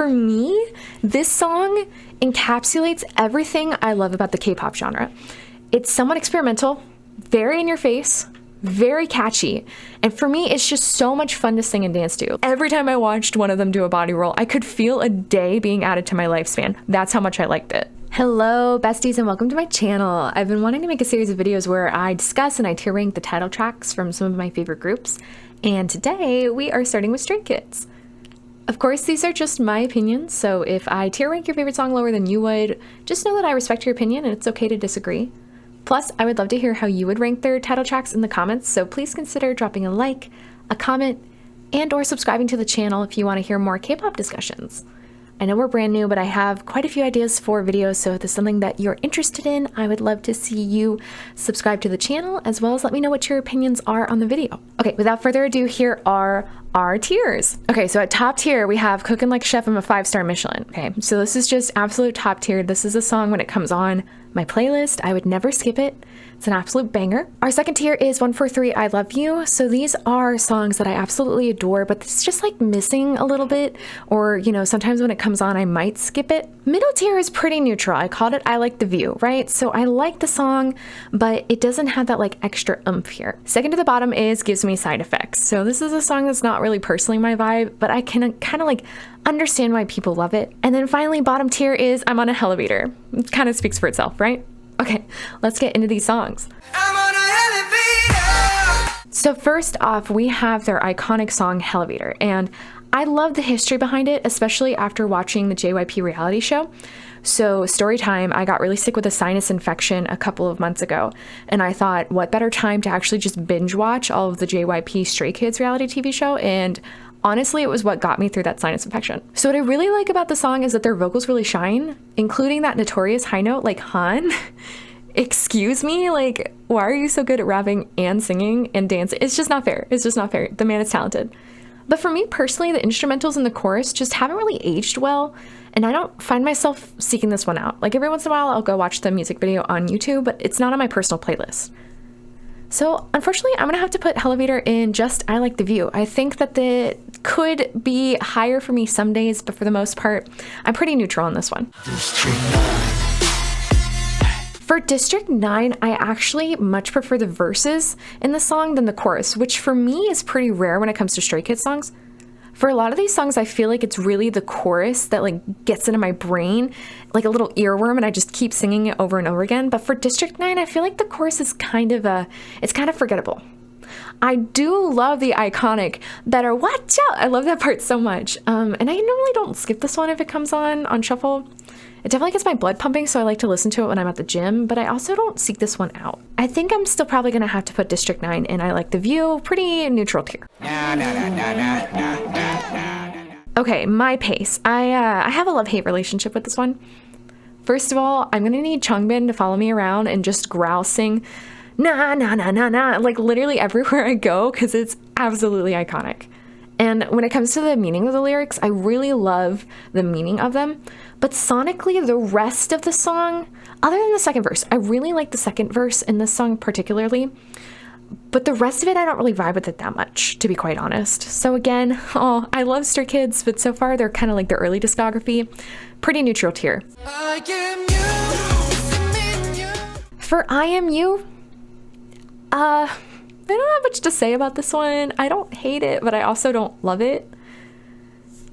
for me, this song encapsulates everything I love about the K-pop genre. It's somewhat experimental, very in your face, very catchy, and for me, it's just so much fun to sing and dance to. Every time I watched one of them do a body roll, I could feel a day being added to my lifespan. That's how much I liked it. Hello besties and welcome to my channel. I've been wanting to make a series of videos where I discuss and I tier rank the title tracks from some of my favorite groups, and today we are starting with Stray Kids. Of course, these are just my opinions, so if I tier rank your favorite song lower than you would, just know that I respect your opinion and it's okay to disagree. Plus, I would love to hear how you would rank their title tracks in the comments, so please consider dropping a like, a comment, and or subscribing to the channel if you want to hear more K-pop discussions. I know we're brand new, but I have quite a few ideas for videos, so if there's something that you're interested in, I would love to see you subscribe to the channel, as well as let me know what your opinions are on the video. Okay, without further ado, here are our tiers. Okay, so at top tier, we have Cookin' Like a Chef. I'm a 5-star Michelin. Okay, so this is just absolute top tier. This is a song when it comes on my playlist, I would never skip it. It's an absolute banger. Our second tier is 143 I Love You. So these are songs that I absolutely adore, but it's just like missing a little bit, or you know, sometimes when it comes on I might skip it. Middle tier is pretty neutral. I called it I Like the View, right? So I like the song, but it doesn't have that like extra oomph here. Second to the bottom is Gives Me Side Effects. So this is a song that's not really personally my vibe, but I can kind of like understand why people love it. And then finally, bottom tier is I'm on a Hellevator. It kind of speaks for itself, right? Okay, let's get into these songs. I'm on a Hellevator! So first off, we have their iconic song Hellevator, and I love the history behind it, especially after watching the JYP reality show. So story time, I got really sick with a sinus infection a couple of months ago, and I thought, what better time to actually just binge watch all of the JYP Stray Kids reality TV show, and honestly, it was what got me through that sinus infection. So what I really like about the song is that their vocals really shine, including that notorious high note like Han. Excuse me, like, why are you so good at rapping and singing and dancing? It's just not fair. It's just not fair. The man is talented. But for me personally, the instrumentals in the chorus just haven't really aged well, and I don't find myself seeking this one out. Like every once in a while, I'll go watch the music video on YouTube, but it's not on my personal playlist. So unfortunately, I'm gonna have to put Hellevator in just I Like the View. I think that it could be higher for me some days, but for the most part, I'm pretty neutral on this one. For District 9, I actually much prefer the verses in the song than the chorus, which for me is pretty rare when it comes to Stray Kids songs. For a lot of these songs, I feel like it's really the chorus that like gets into my brain like a little earworm, and I just keep singing it over and over again. But for District 9, I feel like the chorus is kind of forgettable. I do love the iconic "Better Watch Out." I love that part so much. And I normally don't skip this one if it comes on shuffle. It definitely gets my blood pumping, so I like to listen to it when I'm at the gym, but I also don't seek this one out. I think I'm still probably gonna have to put District 9 in I Like the View, pretty neutral tier. Okay, my pace. I have a love-hate relationship with this one. First of all, I'm gonna need Changbin to follow me around and just growl sing na na na na na like literally everywhere I go, because it's absolutely iconic. And when it comes to the meaning of the lyrics, I really love the meaning of them. But sonically, the rest of the song, other than the second verse, I really like the second verse in this song particularly. But the rest of it, I don't really vibe with it that much, to be quite honest. So again, I love Stray Kids, but so far they're kind of like their early discography. Pretty neutral tier. For I Am You, I don't have much to say about this one. I don't hate it, but I also don't love it.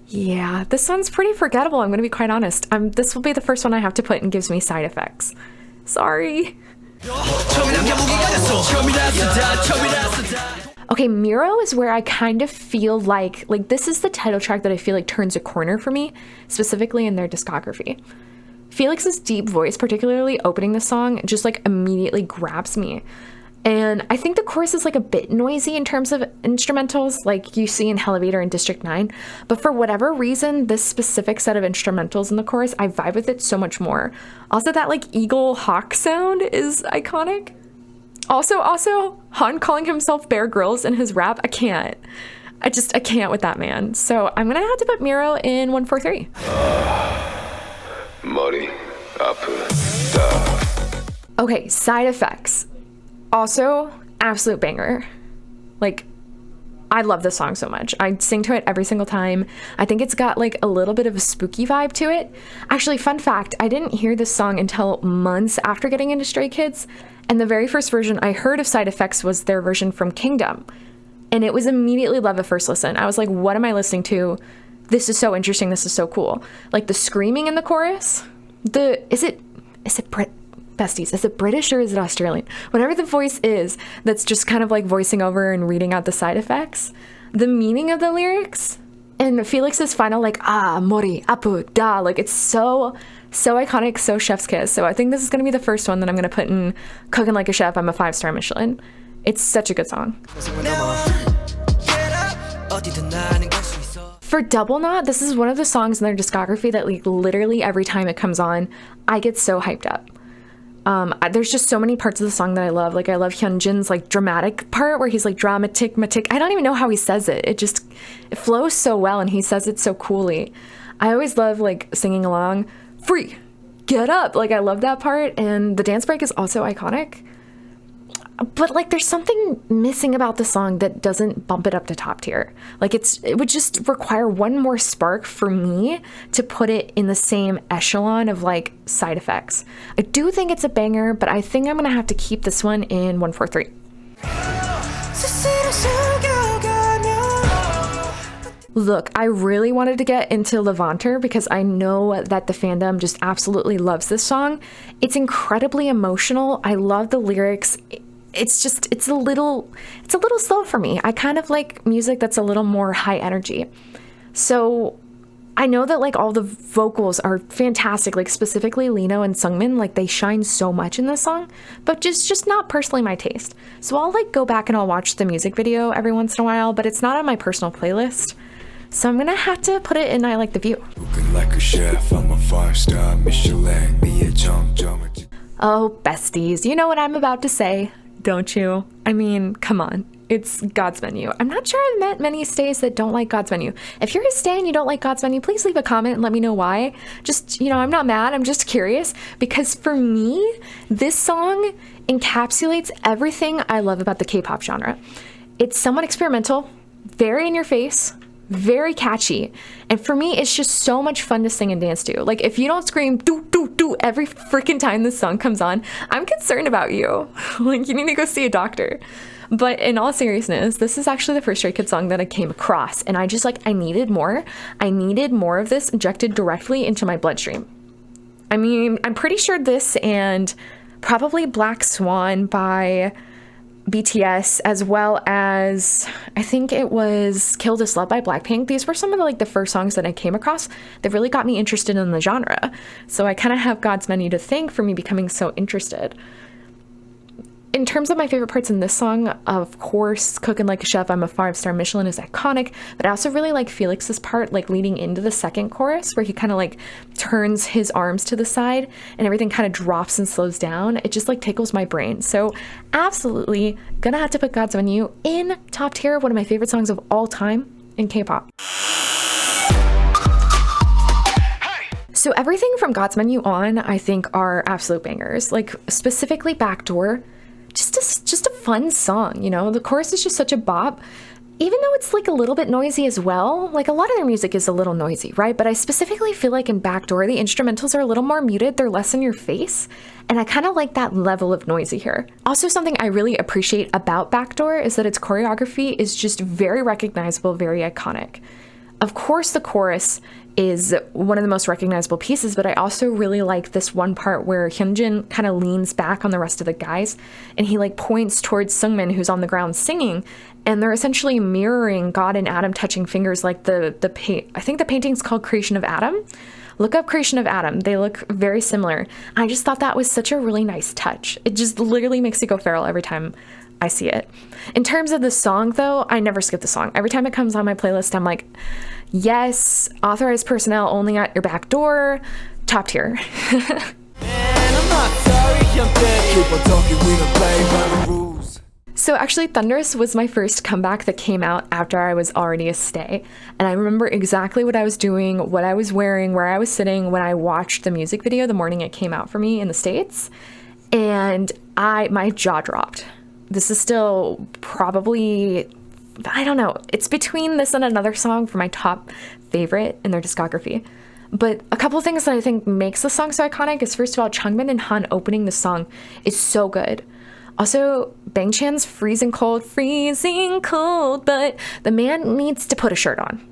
Yeah, this one's pretty forgettable, I'm gonna be quite honest. This will be the first one I have to put in Gives Me Side Effects. Sorry. Okay, MIROH is where I kind of feel like this is the title track that I feel like turns a corner for me, specifically in their discography. Felix's deep voice, particularly opening the song, just like immediately grabs me. And I think the chorus is like a bit noisy in terms of instrumentals, like you see in Hellevator and District 9. But for whatever reason, this specific set of instrumentals in the chorus, I vibe with it so much more. Also, that like eagle hawk sound is iconic. Also, Han calling himself Bear Grylls in his rap, I can't with that man. So I'm gonna have to put MIROH in 143. Okay, Side Effects. Also, absolute banger. Like, I love this song so much. I sing to it every single time. I think it's got like a little bit of a spooky vibe to it. Actually, fun fact, I didn't hear this song until months after getting into Stray Kids, and the very first version I heard of Side Effects was their version from Kingdom. And it was immediately love at first listen. I was like, what am I listening to? This is so interesting. This is so cool. Like the screaming in the chorus. Is it Besties, is it British or is it Australian? Whatever the voice is that's just kind of like voicing over and reading out the side effects. The meaning of the lyrics and Felix's final like, mori, apu, da, like it's so iconic, so chef's kiss. So I think this is going to be the first one that I'm going to put in Cooking Like a Chef. I'm a 5-star Michelin. It's such a good song. For Double Knot, this is one of the songs in their discography that like literally every time it comes on, I get so hyped up. There's just so many parts of the song that I love. Like I love Hyunjin's like dramatic part where he's like dramatic. I don't even know how he says it. It flows so well and he says it so coolly. I always love like singing along, free, get up. Like I love that part. And the dance break is also iconic. But like there's something missing about the song that doesn't bump it up to top tier. Like it would just require one more spark for me to put it in the same echelon of like Side Effects. I do think it's a banger, but I think I'm gonna have to keep this one in 143. Look, I really wanted to get into Levanter because I know that the fandom just absolutely loves this song. It's incredibly emotional. I love the lyrics. It's a little slow for me. I kind of like music that's a little more high energy. So I know that like all the vocals are fantastic, like specifically Lino and Sungmin, like they shine so much in this song, but just not personally my taste. So I'll like go back and I'll watch the music video every once in a while, but it's not on my personal playlist. So I'm gonna have to put it in I Like the View. Like a chef, I'm a 5-star Michelin, be a jump. Oh, besties, you know what I'm about to say, don't you? I mean, come on. It's God's Menu. I'm not sure I've met many stays that don't like God's Menu. If you're a stay and you don't like God's Menu, please leave a comment and let me know why. Just, I'm not mad. I'm just curious because for me, this song encapsulates everything I love about the K-pop genre. It's somewhat experimental, very in your face, very catchy. And for me, it's just so much fun to sing and dance to. Like if you don't scream do do do every freaking time this song comes on, I'm concerned about you. Like you need to go see a doctor. But in all seriousness, this is actually the first Stray Kids song that I came across. And I just I needed more. I needed more of this injected directly into my bloodstream. I mean, I'm pretty sure this and probably Black Swan by BTS, as well as I think it was Kill This Love by Blackpink. These were some of the first songs that I came across that really got me interested in the genre. So I kind of have God's Menu to thank for me becoming so interested. In terms of my favorite parts in this song, of course, Cooking Like a Chef, I'm a 5-star Michelin is iconic, but I also really like Felix's part, leading into the second chorus, where he kind of turns his arms to the side and everything kind of drops and slows down. It just tickles my brain. So absolutely gonna have to put God's Menu in top tier, one of my favorite songs of all time in K-pop. So everything from God's Menu on, I think, are absolute bangers. Specifically Backdoor. Just a fun song, the chorus is just such a bop, even though it's a little bit noisy as well. A lot of their music is a little noisy, right? But I specifically feel in Backdoor, the instrumentals are a little more muted, they're less in your face, and I kind of like that level of noisy here. Also, something I really appreciate about Backdoor is that its choreography is just very recognizable, very iconic. Of course, the chorus is one of the most recognizable pieces, but I also really like this one part where Hyunjin kind of leans back on the rest of the guys and he points towards Sungmin, who's on the ground singing, and they're essentially mirroring God and Adam touching fingers I think the painting's called Creation of Adam. Look up Creation of Adam. They look very similar. I just thought that was such a really nice touch. It just literally makes you go feral every time I see it. In terms of the song though, I never skip the song. Every time it comes on my playlist, I'm like, yes, authorized personnel only at your back door, top tier. So actually Thunderous was my first comeback that came out after I was already a stay. And I remember exactly what I was doing, what I was wearing, where I was sitting when I watched the music video the morning it came out for me in the States. And my jaw dropped. This is still probably I don't know. It's between this and another song for my top favorite in their discography. But a couple of things that I think makes the song so iconic is, first of all, Changbin and Han opening the song is so good. Also, Bang Chan's freezing cold, but the man needs to put a shirt on.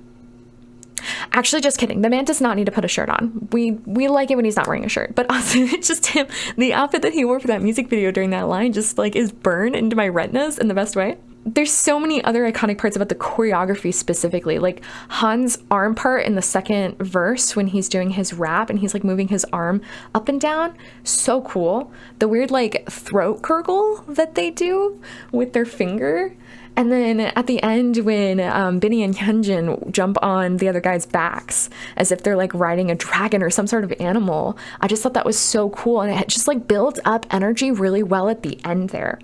Actually, just kidding. The man does not need to put a shirt on. We like it when he's not wearing a shirt. But also, it's just him. The outfit that he wore for that music video during that line just like is burned into my retinas in the best way. There's so many other iconic parts about the choreography specifically, like Han's arm part in the second verse when he's doing his rap and he's like moving his arm up and down. So cool. The weird like throat gurgle that they do with their finger. And then at the end when Binnie and Hyunjin jump on the other guys' backs as if they're like riding a dragon or some sort of animal, I just thought that was so cool. And it just like builds up energy really well at the end there.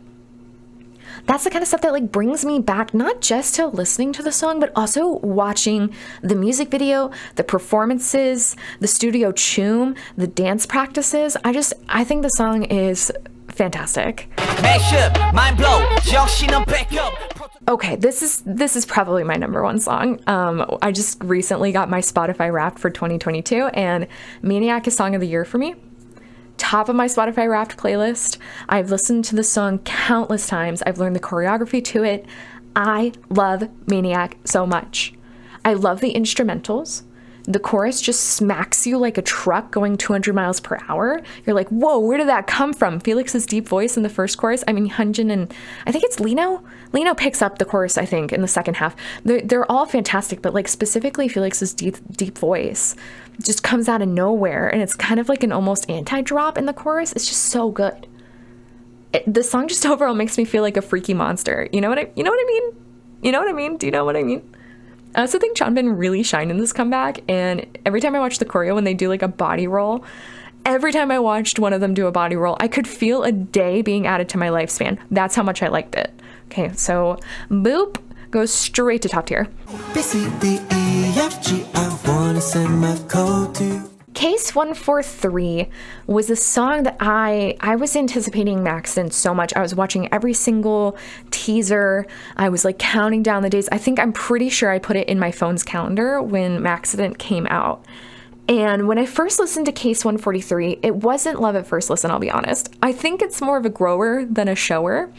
That's the kind of stuff that like brings me back, not just to listening to the song, but also watching the music video, the performances, the studio choom, the dance practices. I think the song is fantastic. Okay, this is probably my number one song. I just recently got my Spotify Wrapped for 2022, and Maniac is Song of the Year for me. Top of my Spotify Wrapped playlist. I've listened to the song countless times. I've learned the choreography to it. I love Maniac so much. I love the instrumentals. The chorus just smacks you like a truck going 200 miles per hour. You're like, whoa, where did that come from? Felix's deep voice in the first chorus. I mean, Hyunjin and I think it's Lino. Lino picks up the chorus, I think, in the second half. They're all fantastic, but like specifically Felix's deep voice just comes out of nowhere, and it's kind of like an almost anti-drop in the chorus. It's just so good. The song just overall makes me feel like a freaky monster. You know what I mean? You know what I mean? Do you know what I mean? I also think Changbin really shined in this comeback, and every time I watch the choreo when they do like a body roll, every time I watched one of them do a body roll, I could feel a day being added to my lifespan. That's how much I liked it. Okay, so Boop goes straight to top tier. Case 143 was a song that I was anticipating Maxident so much. I was watching every single teaser. I was like counting down the days. I'm pretty sure I put it in my phone's calendar when Maxident came out. And when I first listened to Case 143, it wasn't love at first listen, I'll be honest. I think it's more of a grower than a shower.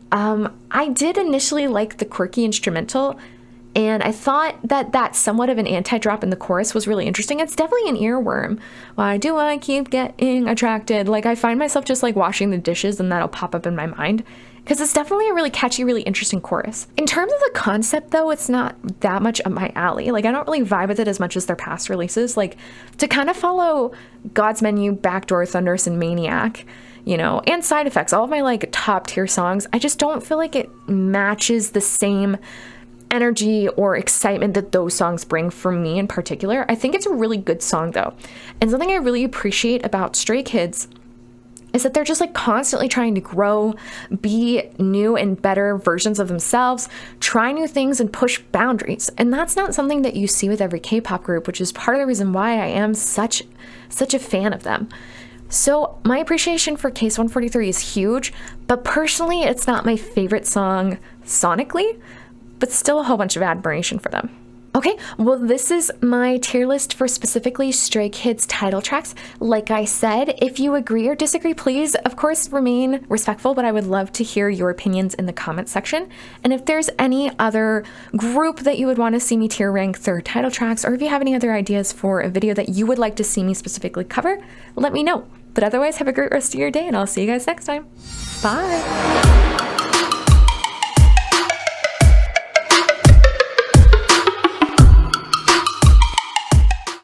I did initially like the quirky instrumental, and I thought that somewhat of an anti-drop in the chorus was really interesting. It's definitely an earworm. Why do I keep getting attracted? Like, I find myself just like washing the dishes and that'll pop up in my mind, because it's definitely a really catchy, really interesting chorus. In terms of the concept though, it's not that much up my alley. Like, I don't really vibe with it as much as their past releases. Like, to kind of follow God's Menu, Backdoor, Thunderous, and Maniac, you know, and Side Effects, all of my like top tier songs, I just don't feel like it matches the same energy or excitement that those songs bring for me in particular. I think it's a really good song though. And something I really appreciate about Stray Kids is that they're just like constantly trying to grow, be new and better versions of themselves, try new things and push boundaries. And that's not something that you see with every K-pop group, which is part of the reason why I am such a fan of them. So my appreciation for Case 143 is huge, but personally it's not my favorite song sonically, but still a whole bunch of admiration for them. Okay, well, this is my tier list for specifically Stray Kids title tracks. Like I said, if you agree or disagree, please, of course, remain respectful, but I would love to hear your opinions in the comment section. And if there's any other group that you would want to see me tier rank their title tracks, or if you have any other ideas for a video that you would like to see me specifically cover, let me know. But otherwise, have a great rest of your day, and I'll see you guys next time. Bye!